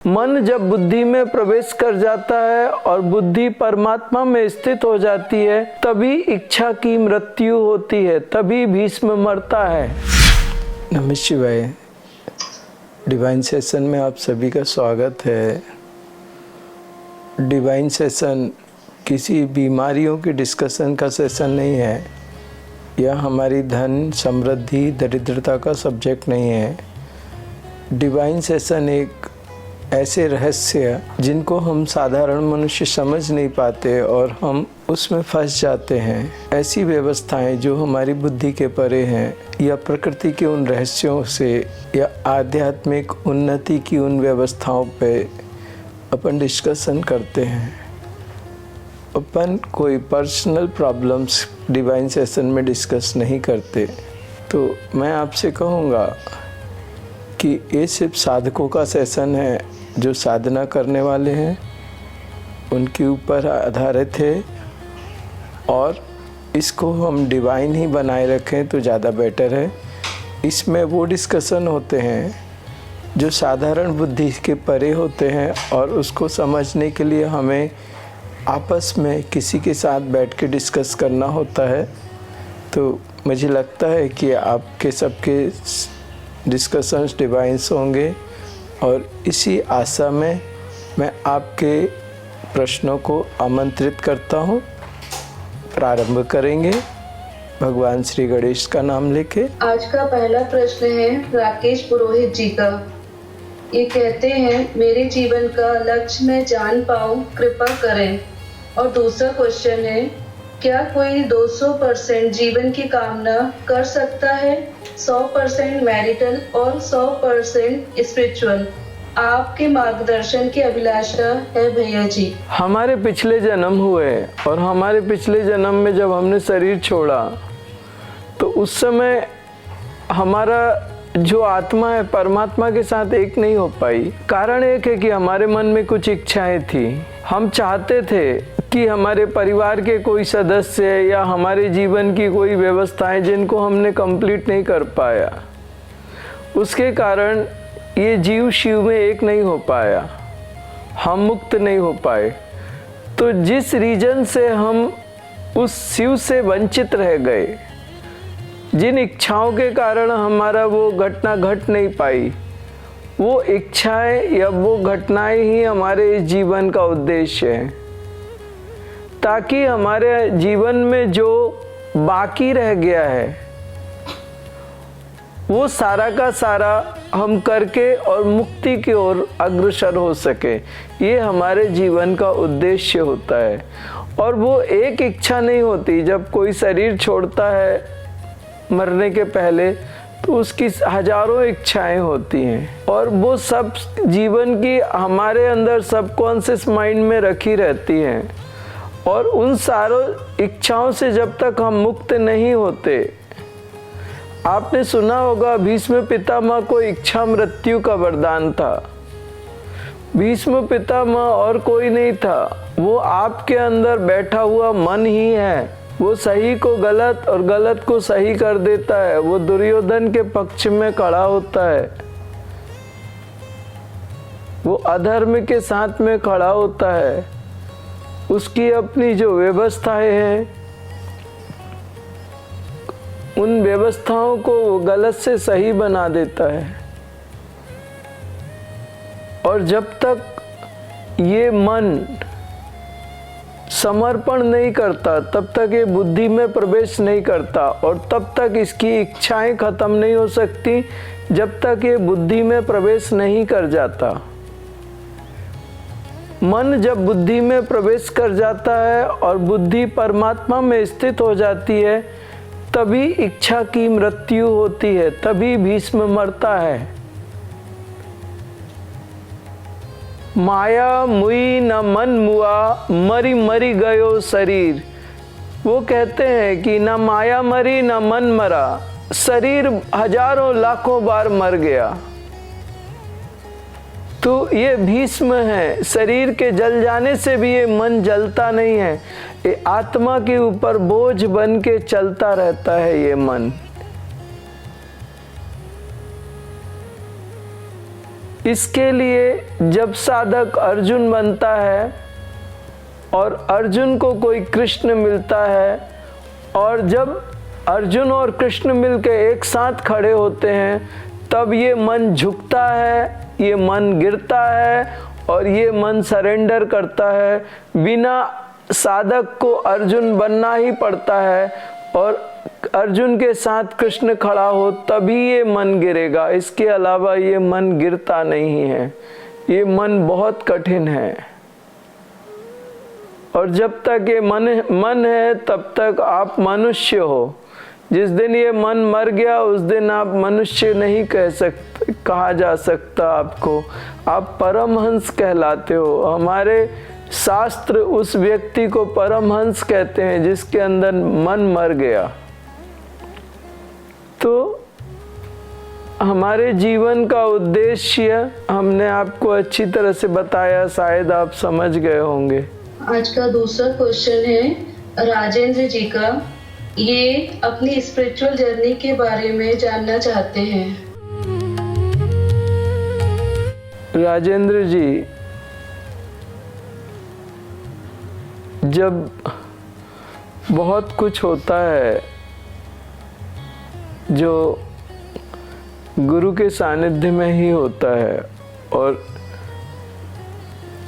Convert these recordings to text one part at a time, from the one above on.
मन जब बुद्धि में प्रवेश कर जाता है और बुद्धि परमात्मा में स्थित हो जाती है, तभी इच्छा की मृत्यु होती है, तभी भीष्म मरता है। नमः शिवाय। डिवाइन सेशन में आप सभी का स्वागत है। डिवाइन सेशन किसी बीमारियों की डिस्कशन का सेशन नहीं है। यह हमारी धन, समृद्धि, दरिद्रता का सब्जेक्ट नहीं है। डिवाइन सेशन एक ऐसे रहस्य जिनको हम साधारण मनुष्य समझ नहीं पाते और हम उसमें फंस जाते हैं। ऐसी व्यवस्थाएं जो हमारी बुद्धि के परे हैं, या प्रकृति के उन रहस्यों से, या आध्यात्मिक उन्नति की उन व्यवस्थाओं पे अपन डिस्कशन करते हैं। अपन कोई पर्सनल प्रॉब्लम्स डिवाइन सेशन में डिस्कस नहीं करते। तो मैं आपसे कहूँगा कि ये सिर्फ साधकों का सेशन है, जो साधना करने वाले हैं उनके ऊपर आधारित है, और इसको हम डिवाइन ही बनाए रखें तो ज़्यादा बेटर है। इसमें वो डिस्कशन होते हैं जो साधारण बुद्धि के परे होते हैं, और उसको समझने के लिए हमें आपस में किसी के साथ बैठ के डिस्कस करना होता है। तो मुझे लगता है कि आपके सबके डिस्कशंस डिवाइन्स होंगे, और इसी आशा में मैं आपके प्रश्नों को आमंत्रित करता हूँ। प्रारंभ करेंगे भगवान श्री गणेश का नाम लेके। आज का पहला प्रश्न है राकेश पुरोहित जी का। ये कहते हैं, मेरे जीवन का लक्ष्य मैं जान पाऊँ, कृपा करें। और दूसरा क्वेश्चन है, क्या कोई 200% जीवन की कामना कर सकता है? 100% मैरिटल और 100% स्पिरिचुअल। आपके मार्गदर्शन की अभिलाषा है भैया जी। हमारे पिछले जन्म हुए, और हमारे पिछले जन्म में जब हमने शरीर छोड़ा तो उस समय हमारा जो आत्मा है परमात्मा के साथ एक नहीं हो पाई। कारण एक है कि हमारे मन में कुछ इच्छाएं थी। हम चाहते थे कि हमारे परिवार के कोई सदस्य या हमारे जीवन की कोई व्यवस्थाएं जिनको हमने कंप्लीट नहीं कर पाया, उसके कारण ये जीव शिव में एक नहीं हो पाया, हम मुक्त नहीं हो पाए। तो जिस रीजन से हम उस शिव से वंचित रह गए, जिन इच्छाओं के कारण हमारा वो घटना घट नहीं पाई, वो इच्छाएं या वो घटनाएं ही हमारे इस जीवन का उद्देश्य है, ताकि हमारे जीवन में जो बाकी रह गया है वो सारा का सारा हम करके और मुक्ति की ओर अग्रसर हो सके। ये हमारे जीवन का उद्देश्य होता है। और वो एक इच्छा नहीं होती। जब कोई शरीर छोड़ता है मरने के पहले, तो उसकी हजारों इच्छाएं होती हैं, और वो सब जीवन की हमारे अंदर सबकॉन्शियस माइंड में रखी रहती हैं। और उन सारों इच्छाओं से जब तक हम मुक्त नहीं होते, आपने सुना होगा भीष्म पितामह को इच्छा मृत्यु का वरदान था। भीष्म पितामह और कोई नहीं था, वो आपके अंदर बैठा हुआ मन ही है। वो सही को गलत और गलत को सही कर देता है। वो दुर्योधन के पक्ष में खड़ा होता है, वो अधर्म के साथ में खड़ा होता है। उसकी अपनी जो व्यवस्थाएं हैं, उन व्यवस्थाओं को वो गलत से सही बना देता है। और जब तक ये मन समर्पण नहीं करता, तब तक ये बुद्धि में प्रवेश नहीं करता, और तब तक इसकी इच्छाएं खत्म नहीं हो सकती, जब तक ये बुद्धि में प्रवेश नहीं कर जाता। मन जब बुद्धि में प्रवेश कर जाता है और बुद्धि परमात्मा में स्थित हो जाती है, तभी इच्छा की मृत्यु होती है, तभी भीष्म मरता है। माया मुई न मन मुआ, मरी मरी गयो शरीर। वो कहते हैं कि न माया मरी न मन मरा, शरीर हजारों लाखों बार मर गया। तो ये भीष्म है। शरीर के जल जाने से भी ये मन जलता नहीं है, ये आत्मा के ऊपर बोझ बन के चलता रहता है ये मन। इसके लिए जब साधक अर्जुन बनता है और अर्जुन को कोई कृष्ण मिलता है, और जब अर्जुन और कृष्ण मिलकर एक साथ खड़े होते हैं, तब ये मन झुकता है, ये मन गिरता है और ये मन सरेंडर करता है। बिना साधक को अर्जुन बनना ही पड़ता है, और अर्जुन के साथ कृष्ण खड़ा हो तभी ये मन गिरेगा। इसके अलावा ये मन गिरता नहीं है। ये मन बहुत कठिन है, और जब तक ये मन है तब तक आप मनुष्य हो। जिस दिन ये मन मर गया उस दिन आप मनुष्य नहीं कहा जा सकता आपको। आप परमहंस कहलाते हो। हमारे शास्त्र उस व्यक्ति को परमहंस कहते हैं जिसके अंदर मन मर गया। तो हमारे जीवन का उद्देश्य हमने आपको अच्छी तरह से बताया, शायद आप समझ गए होंगे। आज का दूसरा क्वेश्चन है राजेंद्र जी का। ये अपनी स्पिरिचुअल जर्नी के बारे में जानना चाहते हैं। राजेंद्र जी, जब बहुत कुछ होता है जो गुरु के सानिध्य में ही होता है, और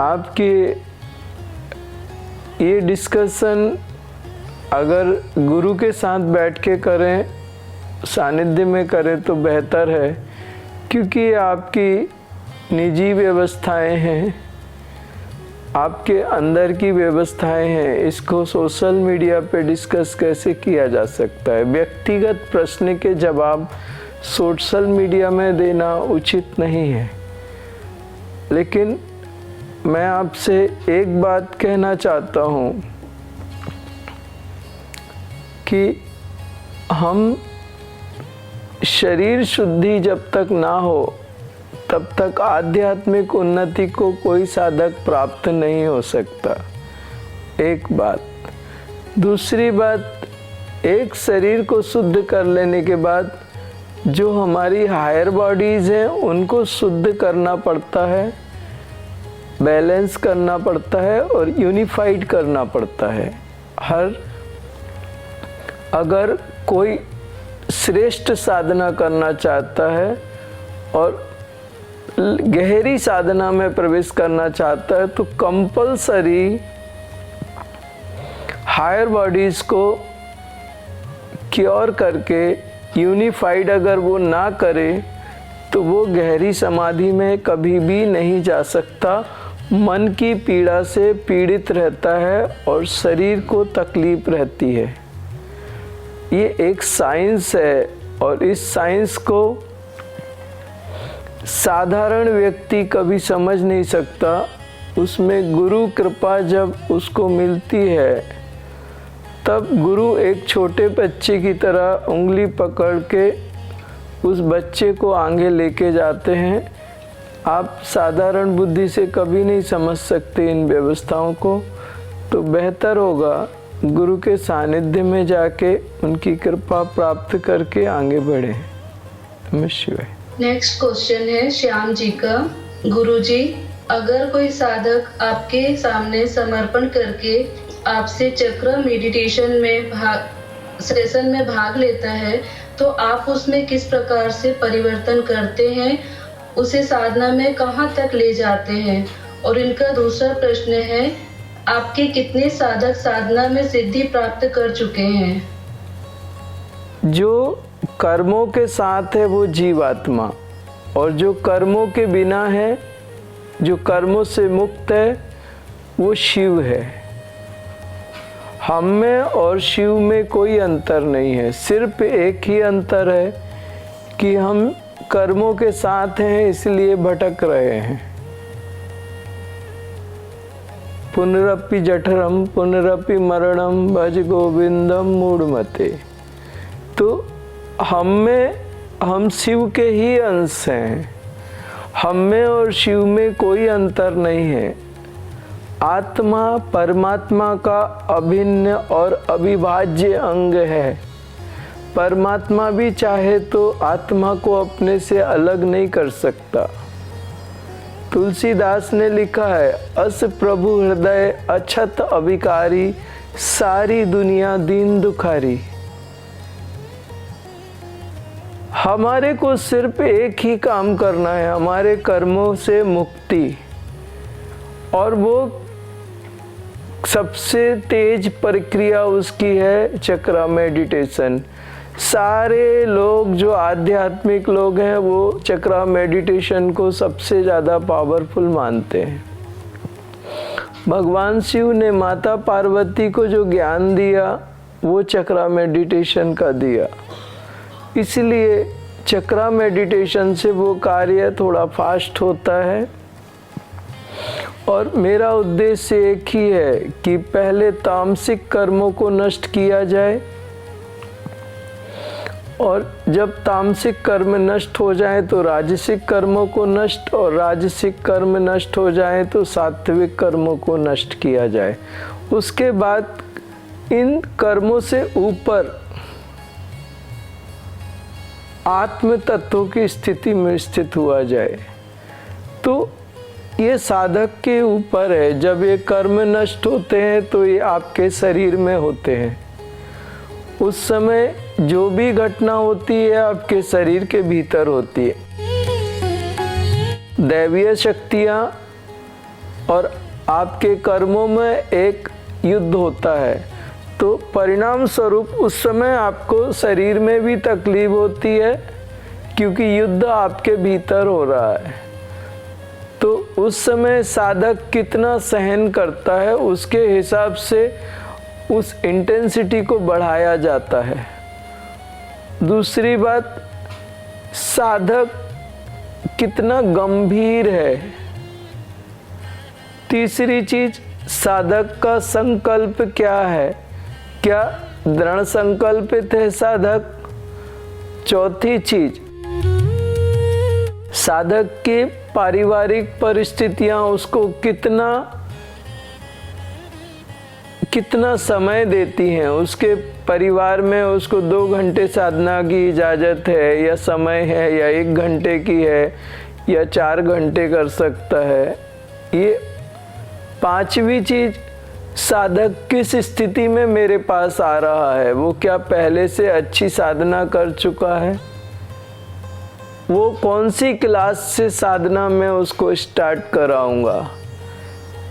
आपकी ये डिस्कशन अगर गुरु के साथ बैठ के करें, सानिध्य में करें तो बेहतर है, क्योंकि ये आपकी निजी व्यवस्थाएं हैं, आपके अंदर की व्यवस्थाएं हैं। इसको सोशल मीडिया पे डिस्कस कैसे किया जा सकता है? व्यक्तिगत प्रश्न के जवाब सोशल मीडिया में देना उचित नहीं है। लेकिन मैं आपसे एक बात कहना चाहता हूँ कि हम शरीर शुद्धि जब तक ना हो तब तक आध्यात्मिक उन्नति को कोई साधक प्राप्त नहीं हो सकता। एक बात। दूसरी बात, एक शरीर को शुद्ध कर लेने के बाद जो हमारी हायर बॉडीज हैं उनको शुद्ध करना पड़ता है, बैलेंस करना पड़ता है और यूनिफाइड करना पड़ता है। अगर कोई श्रेष्ठ साधना करना चाहता है और गहरी साधना में प्रवेश करना चाहता है तो कंपल्सरी हायर बॉडीज को क्योर करके यूनिफाइड अगर वो ना करे तो वो गहरी समाधि में कभी भी नहीं जा सकता। मन की पीड़ा से पीड़ित रहता है और शरीर को तकलीफ रहती है। ये एक साइंस है, और इस साइंस को साधारण व्यक्ति कभी समझ नहीं सकता। उसमें गुरु कृपा जब उसको मिलती है तब गुरु एक छोटे बच्चे की तरह उंगली पकड़ के उस बच्चे को आगे लेके जाते हैं। आप साधारण बुद्धि से कभी नहीं समझ सकते इन व्यवस्थाओं को, तो बेहतर होगा गुरु के सानिध्य में जाके उनकी कृपा प्राप्त करके आगे बढ़े। नमः शिवाय। नेक्स्ट क्वेश्चन है श्याम जी का। गुरुजी, अगर कोई साधक आपके सामने समर्पण करके आपसे चक्र मेडिटेशन में सेशन में भाग लेता है तो आप उसमें किस प्रकार से परिवर्तन करते हैं, उसे साधना में कहाँ तक ले जाते हैं? और इनका दूसरा प्रश्न है, आपके कितने साधक साधना में सिद्धि प्राप्त कर चुके हैं? जो कर्मों के साथ है वो जीवात्मा, और जो कर्मों के बिना है, जो कर्मों से मुक्त है, वो शिव है। हम में और शिव में कोई अंतर नहीं है। सिर्फ एक ही अंतर है कि हम कर्मों के साथ हैं इसलिए भटक रहे हैं। पुनरपि जठरम पुनरपि मरणम भज गोविंदम मूढ़मते। तो हम शिव के ही अंश हैं। हम में और शिव में कोई अंतर नहीं है। आत्मा परमात्मा का अभिन्न और अविभाज्य अंग है। परमात्मा भी चाहे तो आत्मा को अपने से अलग नहीं कर सकता। तुलसीदास ने लिखा है, अस प्रभु हृदय अछत अभिकारी, सारी दुनिया दीन दुखारी। हमारे को सिर्फ एक ही काम करना है, हमारे कर्मों से मुक्ति, और वो सबसे तेज प्रक्रिया उसकी है चक्रा मेडिटेशन। सारे लोग जो आध्यात्मिक लोग हैं वो चक्रा मेडिटेशन को सबसे ज़्यादा पावरफुल मानते हैं। भगवान शिव ने माता पार्वती को जो ज्ञान दिया वो चक्रा मेडिटेशन का दिया, इसलिए चक्रा मेडिटेशन से वो कार्य थोड़ा फास्ट होता है। और मेरा उद्देश्य एक ही है कि पहले तामसिक कर्मों को नष्ट किया जाए, और जब तामसिक कर्म नष्ट हो जाए तो राजसिक कर्मों को नष्ट, और राजसिक कर्म नष्ट हो जाए तो सात्विक कर्मों को नष्ट किया जाए। उसके बाद इन कर्मों से ऊपर आत्म तत्व की स्थिति में स्थित हुआ जाए। तो ये साधक के ऊपर है। जब ये कर्म नष्ट होते हैं तो ये आपके शरीर में होते हैं। उस समय जो भी घटना होती है आपके शरीर के भीतर होती है। दैवीय शक्तियाँ और आपके कर्मों में एक युद्ध होता है, तो परिणाम स्वरूप उस समय आपको शरीर में भी तकलीफ होती है, क्योंकि युद्ध आपके भीतर हो रहा है। तो उस समय साधक कितना सहन करता है उसके हिसाब से उस इंटेंसिटी को बढ़ाया जाता है। दूसरी बात, साधक कितना गंभीर है। तीसरी चीज, साधक का संकल्प क्या है, क्या दृढ़ संकल्पित है साधक। चौथी चीज, साधक की पारिवारिक परिस्थितियां उसको कितना समय देती हैं। उसके परिवार में उसको 2 घंटे साधना की इजाज़त है, या समय है, या 1 घंटे की है, या 4 घंटे कर सकता है। ये पांचवी चीज, साधक किस स्थिति में मेरे पास आ रहा है, वो क्या पहले से अच्छी साधना कर चुका है, वो कौन सी क्लास से साधना में उसको स्टार्ट कराऊंगा।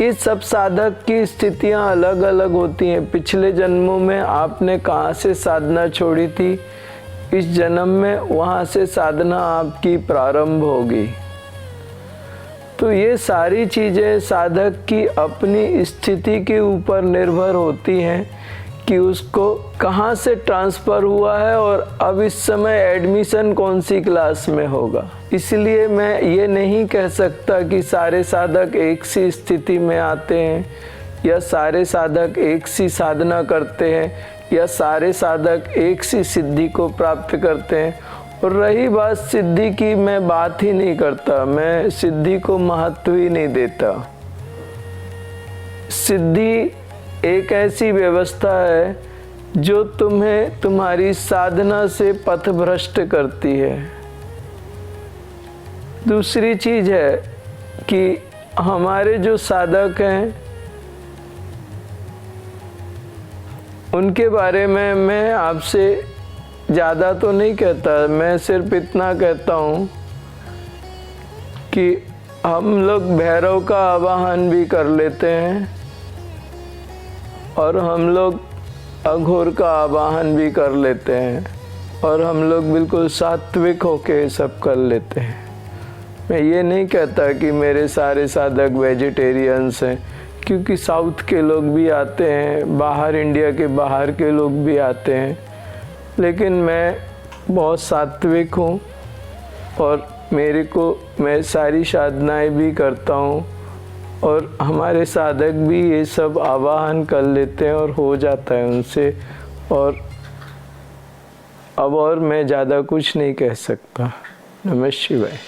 ये सब साधक की स्थितियां अलग अलग होती हैं। पिछले जन्मों में आपने कहाँ से साधना छोड़ी थी, इस जन्म में वहाँ से साधना आपकी प्रारंभ होगी। तो ये सारी चीज़ें साधक की अपनी स्थिति के ऊपर निर्भर होती हैं कि उसको कहाँ से ट्रांसफ़र हुआ है और अब इस समय एडमिशन कौन सी क्लास में होगा। इसलिए मैं ये नहीं कह सकता कि सारे साधक एक सी स्थिति में आते हैं, या सारे साधक एक सी साधना करते हैं, या सारे साधक एक सी सिद्धि को प्राप्त करते हैं। और रही बात सिद्धि की, मैं बात ही नहीं करता, मैं सिद्धि को महत्व ही नहीं देता। सिद्धि एक ऐसी व्यवस्था है जो तुम्हें तुम्हारी साधना से पथभ्रष्ट करती है। दूसरी चीज़ है कि हमारे जो साधक हैं उनके बारे में मैं आपसे ज़्यादा तो नहीं कहता, मैं सिर्फ इतना कहता हूँ कि हम लोग भैरव का आवाहन भी कर लेते हैं, और हम लोग अघोर का आवाहन भी कर लेते हैं, और हम लोग बिल्कुल सात्विक होके सब कर लेते हैं। मैं ये नहीं कहता कि मेरे सारे साधक वेजिटेरियंस हैं, क्योंकि साउथ के लोग भी आते हैं, बाहर इंडिया के बाहर के लोग भी आते हैं, लेकिन मैं बहुत सात्विक हूँ, और मैं सारी साधनाएं भी करता हूँ, और हमारे साधक भी ये सब आवाहन कर लेते हैं और हो जाता है उनसे। और मैं ज़्यादा कुछ नहीं कह सकता। नमः शिवाय।